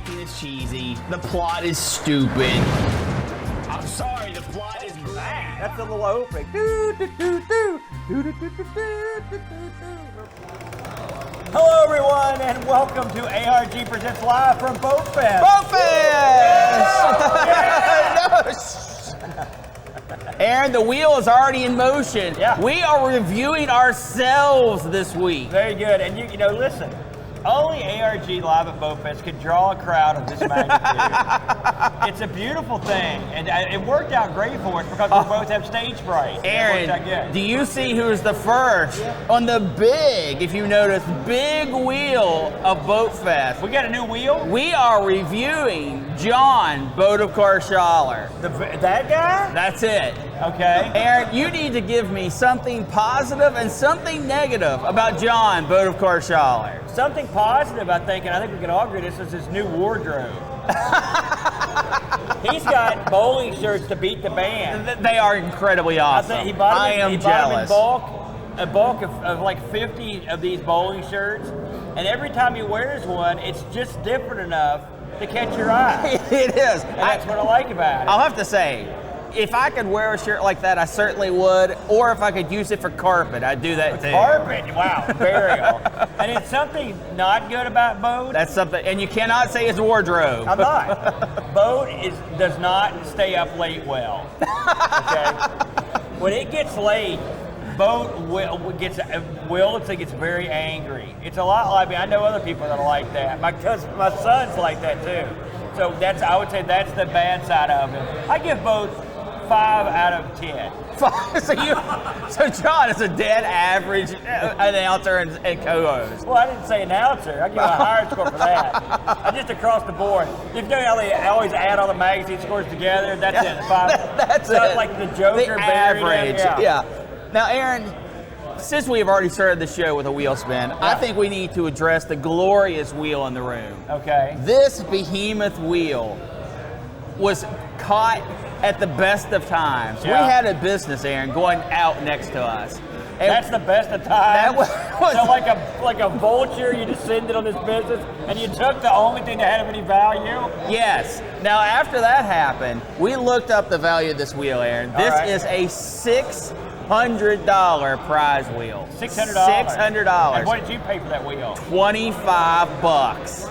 acting is cheesy. The plot is stupid. I'm sorry, the plot is bad. That's a little opening. Hello, everyone, and welcome to ARG Presents live from Boatfest. Aaron, the wheel is already in motion. Yeah. We are reviewing ourselves this week. Very good, and you know, listen. Only ARG live at Boatfest could draw a crowd of this magnitude. It's a beautiful thing, and it worked out great for us because we both have stage fright. Aaron, do you see who's the first on the big, if you notice, big wheel of Boatfest? We got a new wheel? We are reviewing John Boat of Karshaller. That guy? That's it. Okay. Aaron, you need to give me something positive and something negative about John Boat of Karshaller. Something positive, I think, and I think we can all agree this is his new wardrobe. He's got bowling shirts to beat the band. They are incredibly awesome. I think he bought them in jealous. A bulk of like 50 of these bowling shirts, and every time he wears one, it's just different enough to catch your eye. It is. And that's what I like about it. I'll have to say, if I could wear a shirt like that, I certainly would. Or if I could use it for carpet, I'd do that too. Carpet? Wow, burial. And it's something not good about Boat. That's something, and you cannot say it's wardrobe. I'm not. Boat does not stay up late well. Okay? When it gets late, Boat gets very angry. It's a lot like me. I know other people that are like that. My son's like that too. So I would say that's the bad side of it. I give Boat 5 out of 10. So John is a dead average announcer and co-host. Well, I didn't say announcer. I give a higher score for that. I just across the board. You know how they always add all the magazine scores together? That's it. 5. That's so it. Like the Joker. The average. Yeah. Now, Aaron, since we have already started the show with a wheel spin, I think we need to address the glorious wheel in the room. Okay. This behemoth wheel was caught at the best of times. Yeah. We had a business, Aaron, going out next to us. And that's the best of times. Was so like a vulture, you descended on this business and you took the only thing that had of any value? Yes. Now, after that happened, we looked up the value of this wheel, Aaron. This is a $600 prize wheel. $600? $600. And what did you pay for that wheel? $25.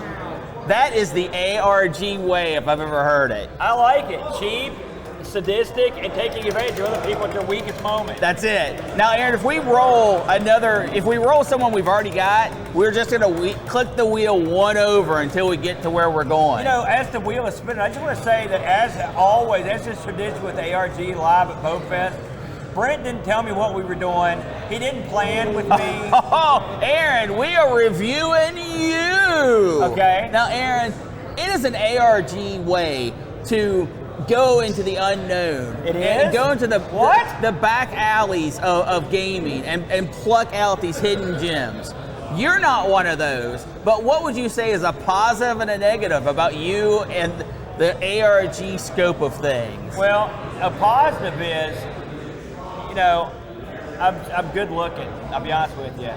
That is the ARG way, if I've ever heard it. I like it. Cheap, sadistic, and taking advantage of other people at their weakest moment. That's it. Now, Aaron, if we roll someone we've already got, we're just going to click the wheel one over until we get to where we're going. You know, as the wheel is spinning, I just want to say that as always, as is tradition with ARG live at Boatfest, Brent didn't tell me what we were doing. He didn't plan with me. Oh, Aaron, we are reviewing you. Okay. Now, Aaron, it is an ARG way to go into the unknown. It is? And go into the back alleys of gaming and pluck out these hidden gems. You're not one of those, but what would you say is a positive and a negative about you and the ARG scope of things? Well, a positive is, you know, I'm good looking, I'll be honest with you.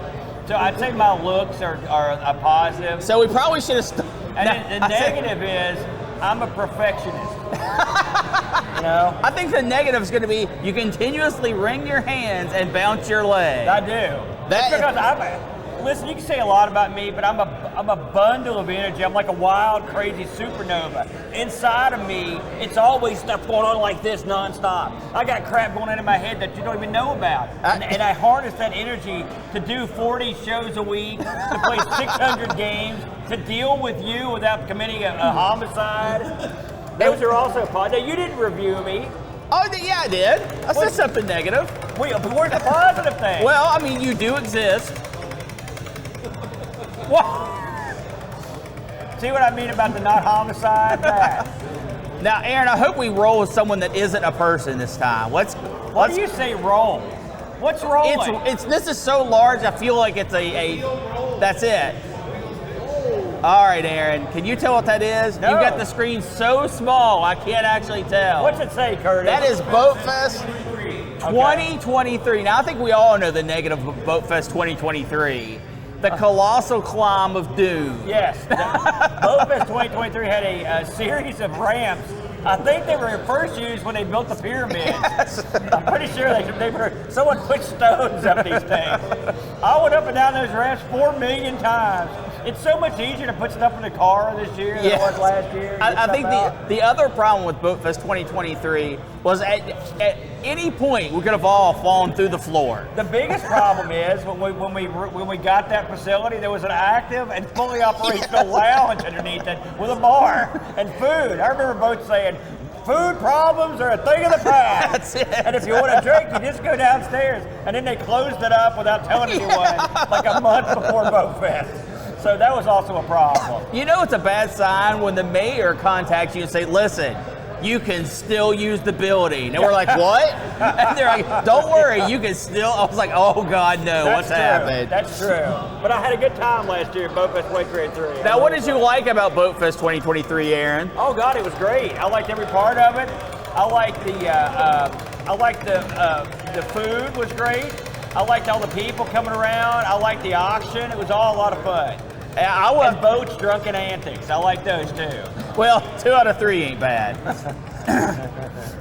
So I'd say my looks are a positive. So we probably should have... And the negative is, I'm a perfectionist. You know? I think the negative is going to be you continuously wring your hands and bounce your legs. I do. Listen, you can say a lot about me, but I'm a bundle of energy. I'm like a wild, crazy supernova. Inside of me, it's always stuff going on like this nonstop. I got crap going on in my head that you don't even know about. And I harness that energy to do 40 shows a week, to play 600 games, to deal with you without committing a homicide. Those are also positive. You didn't review me. Oh, yeah, I did. I said something negative. Where's the positive thing? Well, I mean, you do exist. What? See what I mean about the not homicide? Now, Aaron, I hope we roll with someone that isn't a person this time. Why do you say roll? What's rolling? This is so large, I feel like it's that's it. All right, Aaron, can you tell what that is? No. You've got the screen so small, I can't actually tell. What's it say, Curtis? That is Boatfest 2023. Now, I think we all know the negative of Boatfest 2023. The colossal climb of doom. Yes. Boatfest 2023 had a series of ramps. I think they were first used when they built the pyramids. Yes. I'm pretty sure someone put stones up these things. I went up and down those ramps 4 million times. It's so much easier to put stuff in the car this year than it was last year. I think the other problem with Boatfest 2023 was at any point we could have all fallen through the floor. The biggest problem is when we got that facility, there was an active and fully operational lounge underneath it with a bar and food. I remember both saying, food problems are a thing of the past. That's it. And if you want a drink, you just go downstairs. And then they closed it up without telling anyone, like a month before Boatfest. So that was also a problem. You know it's a bad sign when the mayor contacts you and say, listen, you can still use the building. And we're like, what? And they're like, don't worry, you can still. I was like, oh God, no, what's happened? That's true. But I had a good time last year at Boatfest 2023. Now, what did you like about Boatfest 2023, Aaron? Oh God, it was great. I liked every part of it. I liked the food was great. I liked all the people coming around. I liked the auction. It was all a lot of fun. And boats, drunken antics. I like those too. Well, 2 out of 3 ain't bad.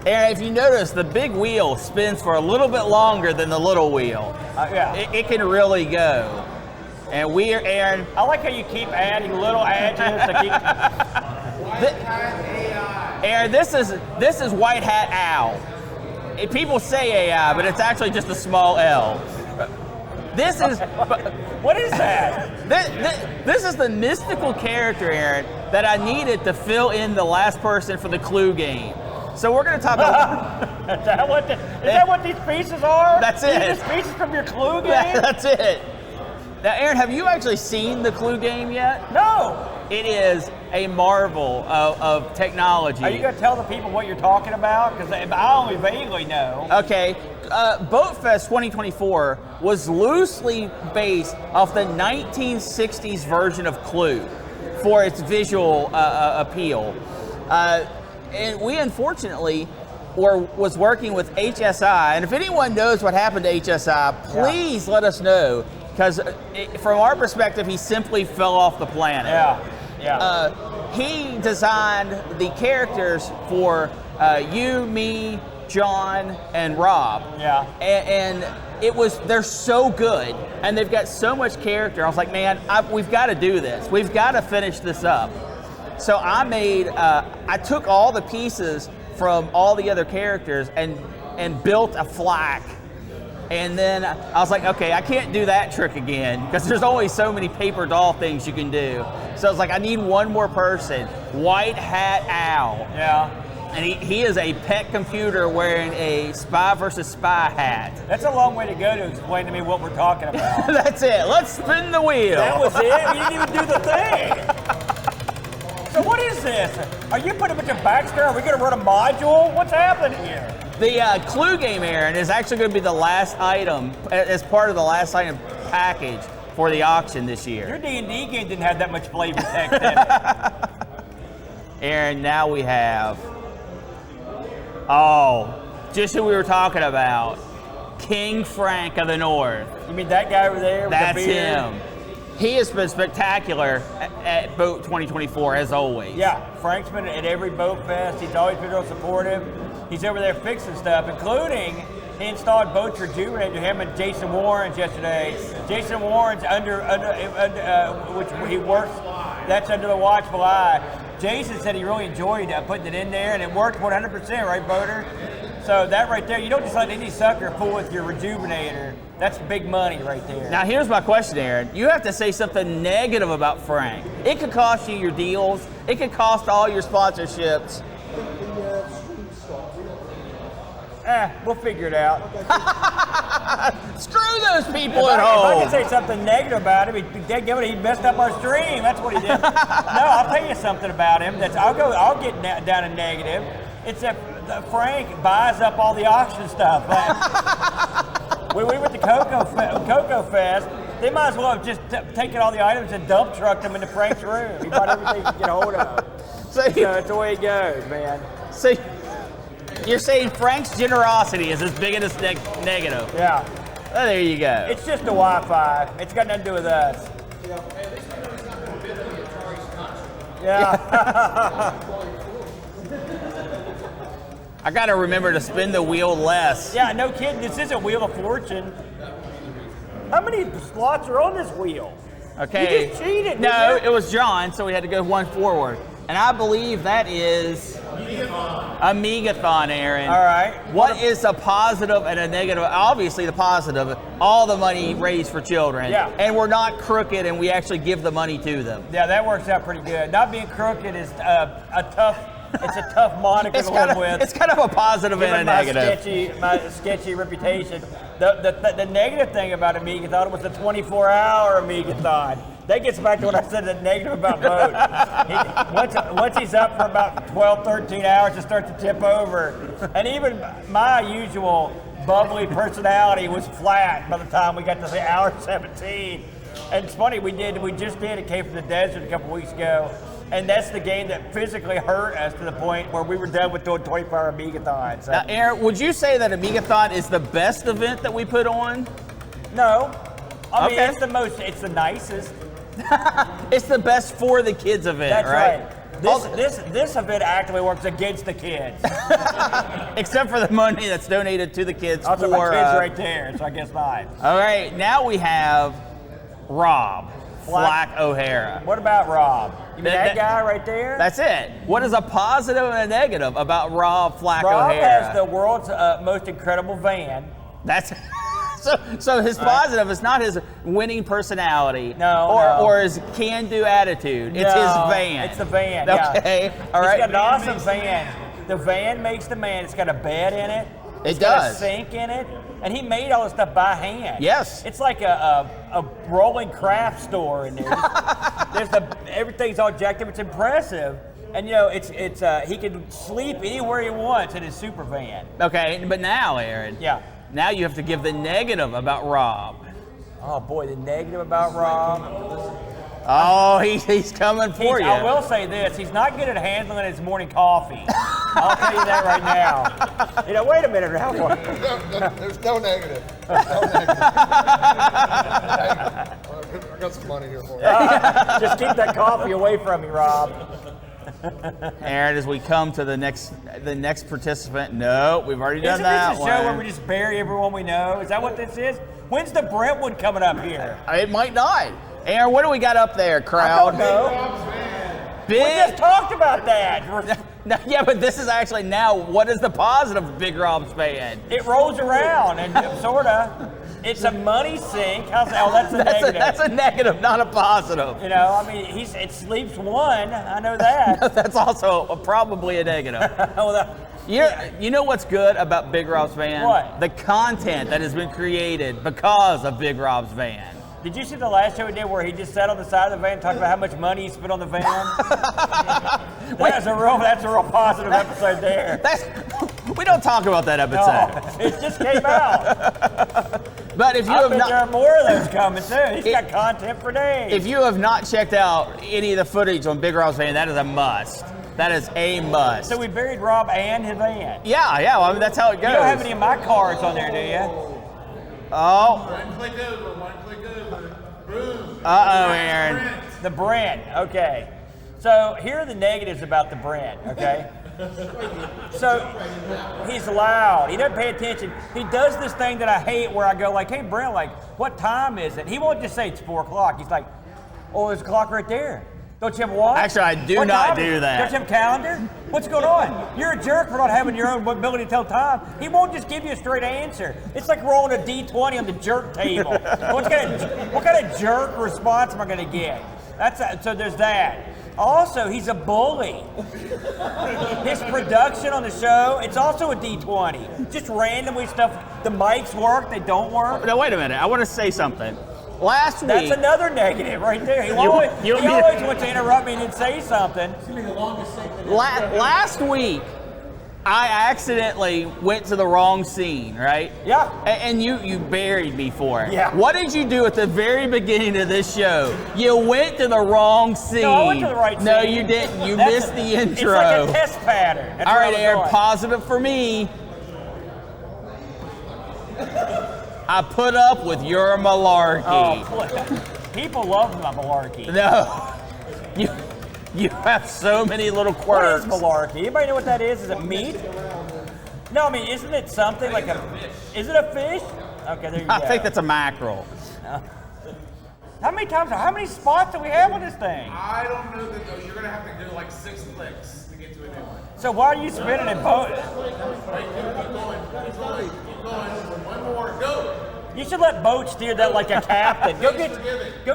Aaron, if you notice, the big wheel spins for a little bit longer than the little wheel. Yeah. It can really go. And Aaron. I like how you keep adding little adjectives to keep. Aaron, this is White Hat Owl. People say AI, but it's actually just a small L. This is. What is that? This is the mystical character, Aaron, that I needed to fill in the last person for the Clue game. So we're going to talk about. Is that what these pieces are? That's it. These pieces from your Clue game? That's it. Now, Aaron, have you actually seen the Clue game yet? No. It is a marvel of technology. Are you going to tell the people what you're talking about? Because I only vaguely know. Okay. Boatfest 2024 was loosely based off the 1960s version of Clue for its visual appeal. And we unfortunately was working with HSI. And if anyone knows what happened to HSI, please let us know. Because from our perspective, he simply fell off the planet. Yeah. He designed the characters for you, me, John, and Rob. Yeah. And they're so good, and they've got so much character. I was like, man, we've got to do this. We've got to finish this up. So I took all the pieces from all the other characters and built a flak. And then I was like, okay, I can't do that trick again because there's only so many paper doll things you can do. So I was like, I need one more person. White Hat Owl. Yeah. And he is a pet computer wearing a Spy versus Spy hat. That's a long way to go to explain to me what we're talking about. That's it. Let's spin the wheel. That was it? You didn't even do the thing. So what is this? Are you putting a bunch of backstory? Are we going to run a module? What's happening here? The Clue game, Aaron, is actually going to be the last item, as part of the last item package for the auction this year. Your D&D game didn't have that much flavor text in it. Aaron, now we have, just who we were talking about, King Frank of the North. You mean that guy over there with That's the beard? him. He has been spectacular at Boat 2024, as always. Yeah, Frank's been at every Boat Fest. He's always been real supportive. He's over there fixing stuff, including he installed Boats Rejuvenator, him and Jason Warrens yesterday. Jason Warrens which he works, that's under the watchful eye. Jason said he really enjoyed putting it in there, and it worked 100%, right, Boater? So that right there, you don't just let any sucker fool with your Rejuvenator. That's big money right there. Now here's my question, Aaron. You have to say something negative about Frank. It could cost you your deals. It could cost all your sponsorships. We'll figure it out. Screw those people at home. If I could say something negative about him, he messed up our stream. That's what he did. No, I'll tell you something about him. I'll get down to negative. It's that Frank buys up all the auction stuff. When we went to Cocoa Fest, they might as well have just taken all the items and dump trucked them into Frank's room. He bought everything he could get a hold of. So that's the way it goes, man. So you're saying Frank's generosity is his biggest negative? Yeah. Oh, there you go. It's just the Wi-Fi. It's got nothing to do with us. Yeah. I got to remember to spin the wheel less. Yeah, no kidding. This is a Wheel of Fortune. How many slots are on this wheel? Okay. You just cheated. No, didn't you? it was John, so we had to go one forward. And I believe that is Amigathon, Aaron. All right. What is a positive and a negative? Obviously, the positive, all the money raised for children. Yeah. And we're not crooked, and we actually give the money to them. Yeah, that works out pretty good. Not being crooked is it's a tough moniker to live with. It's kind of a positive and a negative. My sketchy reputation. The negative thing about Amigathon was the 24-hour Amigathon. That gets back to what I said, the negative about Boat. Once he's up for about 12, 13 hours, it starts to tip over. And even my usual bubbly personality was flat by the time we got to the hour 17. And it's funny, it came from the desert a couple weeks ago. And that's the game that physically hurt us to the point where we were done with doing 24-hour Amigathon. So. Now, Aaron, would you say that Amigathon is the best event that we put on? No. I mean, Okay. it's the nicest. It's the best for the kids event, That's right? This event actually works against the kids. Except for the money that's donated to the kids Also, for... my kids right there, so I guess not. All right, now we have Rob Flack O'Hara. What about Rob? You mean that guy right there? That's it. What is a positive and a negative about Rob Flack Rob O'Hara? has the world's most incredible van. That's so his positive is not his winning personality or his can-do attitude. It's his van. It's the van. Okay. Yeah. All right. It's got an awesome van. The van makes the man. It's got a bed in it. It It's got does. a sink in it, and he made all this stuff by hand. Yes. It's like a rolling craft store in there. Everything's all jacked up. It's impressive. And you know, he can sleep anywhere he wants in his super van. Okay, but now, Aaron. Yeah. Now you have to give the negative about Rob. Oh boy, the negative about Rob. Oh, he's coming for you. I will say this: he's not good at handling his morning coffee. I'll tell you that right now. You know, wait a minute, Ralph. There's no negative. There's no negative. I got some money here for you. Just keep that coffee away from me, Rob. Aaron, as we come to the next participant, no, we've already done that Isn't this a show where we just bury everyone we know? Is that what this is? When's the Brentwood coming up here? It might not. Aaron, what do we got up there, crowd? I don't know. We just talked about that. No, yeah, but this is actually now, what is the positive of Big Rob's van? It rolls around and sort of. It's a money sink. That's a negative. That's a negative, not a positive. You know, I mean, it sleeps one. I know that. That's also probably a negative. You know what's good about Big Rob's van? What? The content that has been created because of Big Rob's van. Did you see the last show we did where he just sat on the side of the van and talked about how much money he spent on the van? That's a real positive episode there. We don't talk about that episode. No, it just came out. But if you I have bet not, there are more of those coming too. He's got content for days. if you have not checked out any of the footage on Big Rob's van, that is a must. That is a must. So we buried Rob and his van. Yeah. Well, I mean, that's how it goes. You don't have any of my cards on there, do you? Oh. One click over. Boom. Uh-oh, Aaron. The BRENT, okay. So here are the negatives about the BRENT, okay? So he's loud. He doesn't pay attention. He does this thing that I hate where I go like, hey, Brent, like, what time is it? He won't just say it's 4 o'clock. He's like, oh, there's a clock right there. Don't you have a watch? Actually, I do What not time do is it? that. Don't you have a calendar? What's going on? You're a jerk for not having your own ability to tell time. He won't just give you a straight answer. It's like rolling a D20 on the jerk table. What kind of jerk response am I going to get? So there's that. Also, he's a bully. His production on the show, it's also a D20. Just randomly stuff. The mics work, they don't work. No, wait a minute. I want to say something. Last week. That's another negative right there. He always wants to interrupt me and say something. Last week, I accidentally went to the wrong scene, right? Yeah. And you buried me for it. Yeah. What did you do at the very beginning of this show? You went to the wrong scene. No, I went to the right scene. No, you didn't. You missed the intro. It's like a test pattern. That's all where I right, was Aaron, going. positive for me. I put up with your malarkey. Oh, people love my malarkey. No. You have so many little What quirks. is malarkey? Anybody know what that is? Is it meat? No, I mean, isn't it something like a? Is it a fish? Okay, there you go. I think that's a mackerel. How many spots do we have on this thing? I don't know that though. You're gonna have to do like 6 clicks to get to a new one. So why are you spinning it both? Keep going. One more, go. You should let Boat steer that like a captain. Go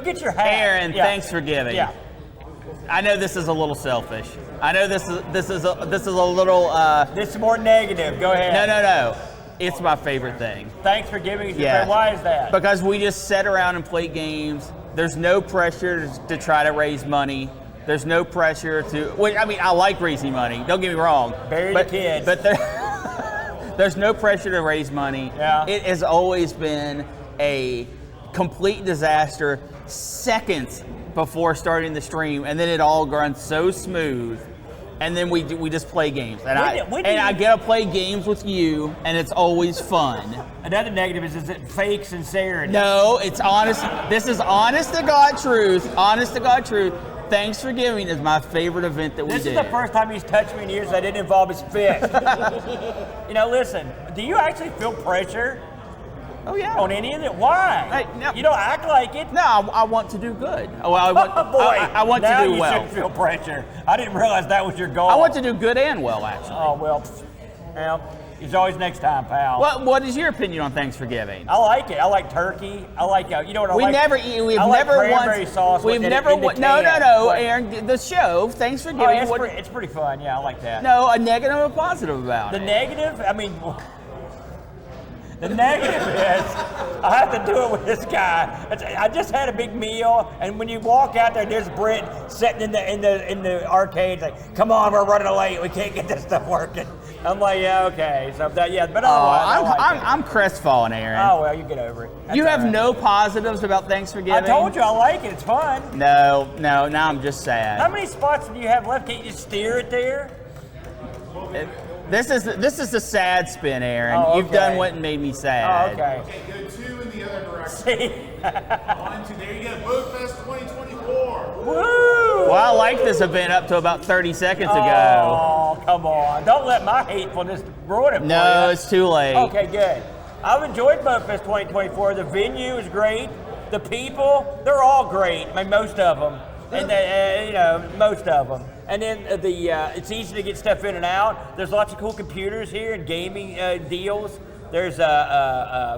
get your hat. Aaron, Yeah. thanks for giving. Yeah. I know this is a little selfish. I know this is a little. This is more negative. Go ahead. No. It's my favorite thing. Thanks for giving us your Yeah. friend. Why is that? Because we just sit around and play games. There's no pressure to try to raise money. There's no pressure to. Well, I mean, I like raising money. Don't get me wrong. Bury the kids. But there's no pressure to raise money. Yeah. It has always been a complete disaster seconds before starting the stream, and then it all runs so smooth. And then we just play games, and I get to play games with you, and it's always fun. Another negative is it fake sincerity? No, it's honest. This is honest to God truth. Honest to God truth. Thanks for Giving is my favorite event that we This did. is the first time he's touched me in years that didn't involve his fist. Listen, do you actually feel pressure Oh yeah. on any of it? Why? Hey, no. You don't act like it. No, I want to do good. Oh, I want, Boy, I want now to do you well. shouldn't feel pressure. I didn't realize that was your goal. I want to do good and well, actually. Oh well, it's always next time, pal. What is your opinion on Thanksgiving? I like it. I like turkey. I like you know what I We like. never eat. We've I like never cranberry once. sauce. We've with never. it in the No, can. What? Aaron, the show. Thanks for Oh, Giving. yeah, it's pretty fun. Yeah, I like that. No, a negative or positive about The it. negative, I mean, the negative is I have to do it with this guy. I just had a big meal, and when you walk out there, there's Brent sitting in the arcade, like, "Come on, we're running late. We can't get this stuff working." I'm like, "Yeah, okay." So but otherwise, I like it. I'm crestfallen, Aaron. Oh well, you get over it. That's You have all right. no positives about Thanksgiving? I told you I like it. It's fun. No. Now I'm just sad. How many spots do you have left? Can't you just steer it there? This is the sad spin, Aaron. Oh, You've okay. done what made me Oh, sad. okay. Okay, go 2 in the other direction. See? 1, 2, there you go. Boatfest 2024. Woo! Well, I liked this event up to about 30 seconds ago. Oh, come on. Don't let my hatefulness ruin it for No, you. it's too late. Okay, good. I've enjoyed Boatfest 2024. The venue is great. The people, they're all great. I mean, most of them. And most of them. And then it's easy to get stuff in and out. There's lots of cool computers here and gaming deals. There's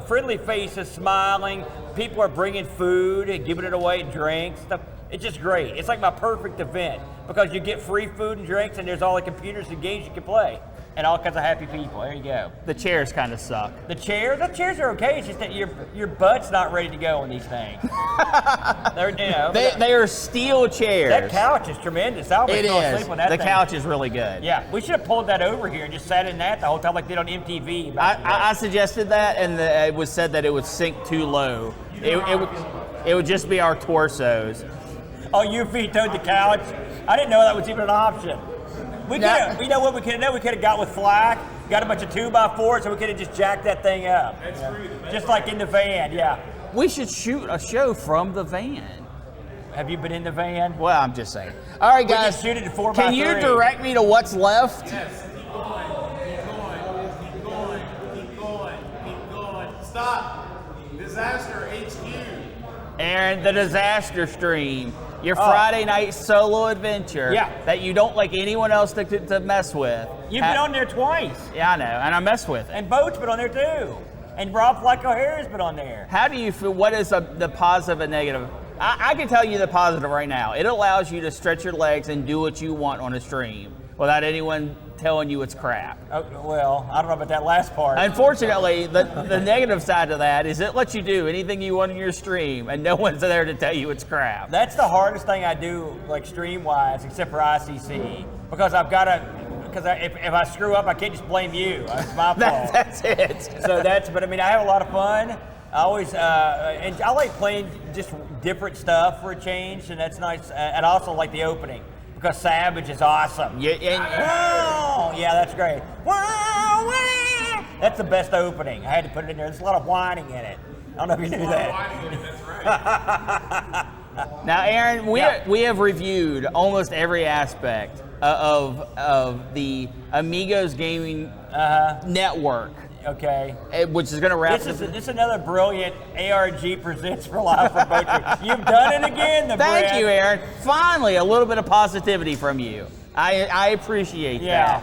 friendly faces smiling. People are bringing food and giving it away and drinks. Stuff. It's just great. It's like my perfect event because you get free food and drinks, and there's all the computers and games you can play, and all kinds of happy people. There you go. The chairs kind of suck. The chairs are okay. It's just that your butt's not ready to go on these things. They are steel chairs. That couch is tremendous. I almost It fell is. asleep on that The thing. couch is really good. Yeah, we should have pulled that over here and just sat in that the whole time like they did on MTV. back in the day. I suggested that, and it was said that it would sink too low. It would just be our torsos. Oh, you vetoed the couch? I didn't know that was even an option. We could have, you know what we could have done? We could have got with Flack, got a bunch of 2x4s, so we could have just jacked that thing up. Just like in the van, yeah. We should shoot a show from the van. Have you been in the van? Well, I'm just saying. All right, We guys. can shoot it at 4x3. Can you direct me to what's left? Yes, keep going. Stop. Disaster HQ. Aaron, the disaster stream. Your Friday night solo adventure Yeah. that you don't like anyone else to mess with. You've been on there twice. Yeah, I know, and I mess with it. And Boat's been on there too. And Rob Flacco Harris been on there. How do you feel? What is the positive and negative? I can tell you the positive right now. It allows you to stretch your legs and do what you want on a stream without anyone telling you it's crap. Oh, well, I don't know about that last part. Unfortunately, the negative side of that is it lets you do anything you want in your stream, and no one's there to tell you it's crap. That's the hardest thing I do, like stream-wise, except for ICC, because I've got to. Because if I screw up, I can't just blame you. It's my fault. That's it. So but I mean, I have a lot of fun. I always, and I like playing just different stuff for a change, and that's nice. And I also like the opening, because Savage is awesome. Wow! Yeah, that's great. Wow, wow. That's the best opening. I had to put it in there. There's a lot of whining in it. I don't know if you knew that. That's right. Now, Aaron, we have reviewed almost every aspect of the Amigos Gaming network. Okay. Which is going to wrap This is another brilliant ARG Presents for Live for Boatfest. You've done it again, Thank you, Aaron. Finally, a little bit of positivity from you. I appreciate that.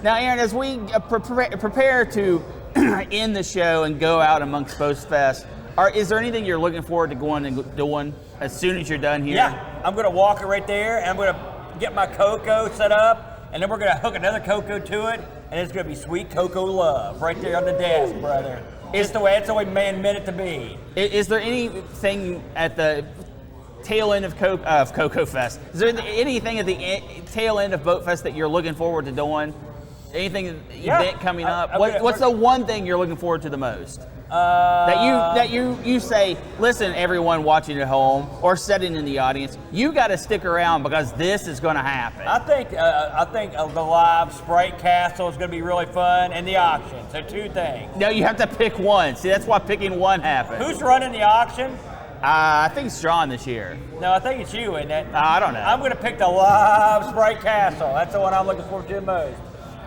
Now, Aaron, as we prepare to end the show and go out amongst Boatfest, is there anything you're looking forward to going and doing as soon as you're done here? Yeah, I'm going to walk it right there, and I'm going to get my cocoa set up, and then we're going to hook another cocoa to it, and it's going to be sweet cocoa love right there on the desk, brother. It's the way man meant it to be. Is there anything at the tail end of Cocoa Fest? Is there anything at the tail end of Boatfest that you're looking forward to doing? Anything event coming up? What's the one thing you're looking forward to the most? That you say, listen, everyone watching at home or sitting in the audience, you got to stick around because this is going to happen. I think the live Sprite Castle is going to be really fun, and the auction. So 2 things. No, you have to pick one. See, that's why picking one happens. Who's running the auction? I think it's John this year. No, I think it's you, isn't it? I don't know. I'm going to pick the live Sprite Castle. That's the one I'm looking forward to the most.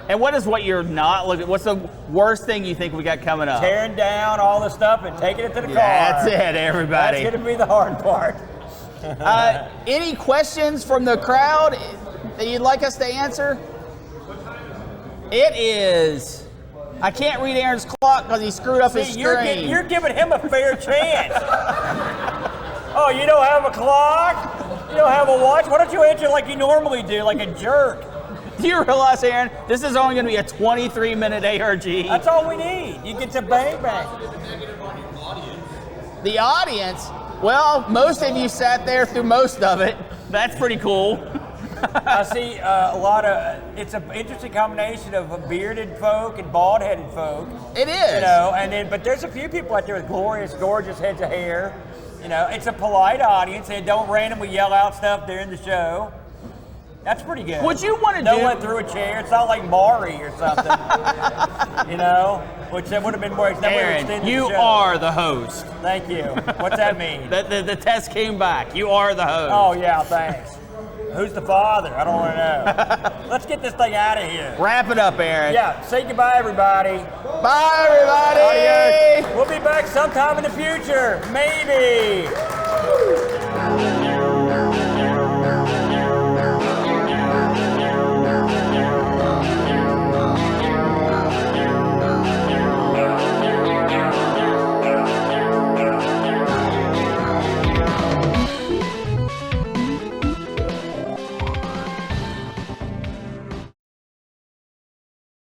And what you're not looking? What's the worst thing you think we got coming up? Tearing down all the stuff and taking it to the car. That's it, everybody. That's going to be the hard part. Any questions from the crowd that you'd like us to answer? It is. I can't read Aaron's clock because he screwed up his screen. You're giving him a fair chance. Oh, you don't have a clock? You don't have a watch? Why don't you answer like you normally do, like a jerk? Do you realize, Aaron, this is only going to be a 23-minute ARG? That's all we need. You get to bang bang. The audience? Well, most of you sat there through most of it. That's pretty cool. I see a lot of, it's an interesting combination of bearded folk and bald-headed folk. It is. You know, but there's a few people out there with glorious, gorgeous heads of hair. You know, it's a polite audience. They don't randomly yell out stuff during the show. That's pretty good. Would you want to Don't let through a chair. It's not like Maury or something. You know, which that would have been more. Aaron, you are the host. Thank you. What's that mean? The test came back. You are the host. Oh yeah, thanks. Who's the father? I don't want to know. Let's get this thing out of here. Wrap it up, Aaron. Yeah. Say goodbye, everybody. Bye, everybody. Adios. We'll be back sometime in the future. Maybe.